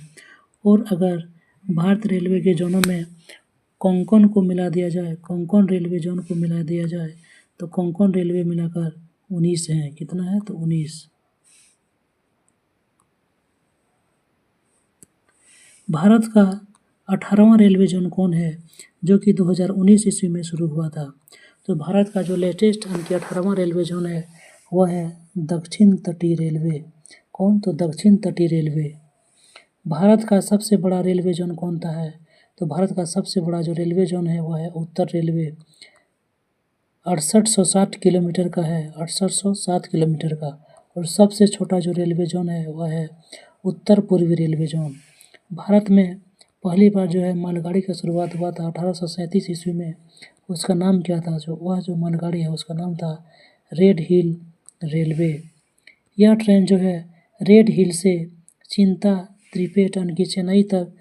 और अगर भारत रेलवे के जोनों में कोंकण को मिला दिया जाए, कोंकण रेलवे जोन को मिला दिया जाए तो कोंकण रेलवे मिलाकर 19 है। कितना है? तो 19। भारत का 18वां रेलवे जोन कौन है? जो कि 2019 ईस्वी में शुरू हुआ था। तो भारत का जो लेटेस्ट यानी कि 18वां रेलवे जोन है वह है दक्षिण तटीय रेलवे। कौन? तो दक्षिण तटीय रेलवे। भारत का सबसे बड़ा रेलवे जोन कौन सा है? तो भारत का सबसे बड़ा जो रेलवे जोन है वह है उत्तर रेलवे। 6860 किलोमीटर का है, 6860 किलोमीटर का। और सबसे छोटा जो रेलवे जोन है वह है उत्तर पूर्वी रेलवे जोन। भारत में पहली बार जो है मालगाड़ी का शुरुआत हुआ था 1837 ईस्वी में। उसका नाम क्या था? जो मालगाड़ी है उसका नाम था रेड हिल रेलवे। यह ट्रेन जो है रेड हिल से चिंता त्रिपेट यानी कि चेन्नई तक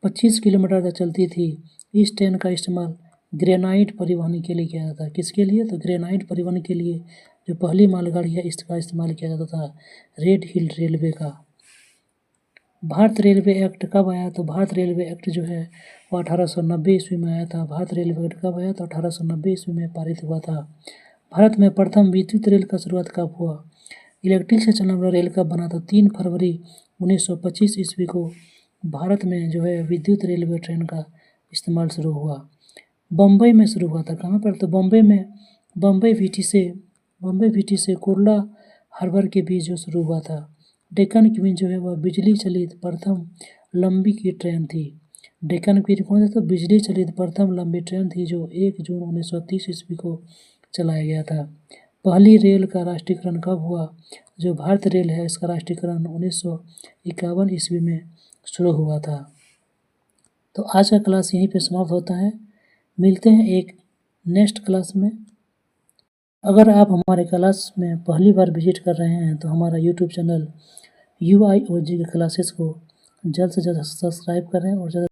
25 किलोमीटर तक चलती थी। इस ट्रेन का इस्तेमाल ग्रेनाइट परिवहन के लिए किया जाता है। किसके लिए? तो ग्रेनाइट परिवहन के लिए जो पहली मालगाड़ी है इसका इस्तेमाल किया जाता था, रेड हिल रेलवे का। भारत रेलवे एक्ट कब आया? तो भारत रेलवे एक्ट जो है वो 1890 ईस्वी में आया था। भारत रेलवे एक्ट कब आया? तो 1890 ईस्वी में पारित हुआ था। भारत में प्रथम विद्युत रेल का शुरुआत कब हुआ? इलेक्ट्रिक से चलने वाला रेल कब बना? तो 3 फरवरी 1925 ईस्वी को भारत में जो है विद्युत रेलवे ट्रेन का इस्तेमाल शुरू हुआ। बम्बई में शुरू हुआ था। कहाँ पर? तो बम्बई में बम्बई वीटी से कुर्ला हार्बर के बीच जो शुरू हुआ था। डेक्कन क्वीन जो है वह बिजली चलित प्रथम लंबी की ट्रेन थी। डेक्कन क्वीन कौन सा? तो बिजली चलित प्रथम लंबी ट्रेन थी जो 1 जून 1930 ईस्वी को चलाया गया था। पहली रेल का राष्ट्रीयकरण कब हुआ? जो भारत रेल है इसका राष्ट्रीयकरण 1951 ईस्वी में शुरू हुआ था। तो आज का क्लास यहीं पे समाप्त होता है। मिलते हैं एक नेक्स्ट क्लास में। अगर आप हमारे क्लास में पहली बार विजिट कर रहे हैं तो हमारा यूट्यूब चैनल UIOG के क्लासेस को जल्द से जल्द सब्सक्राइब करें और ज़्यादा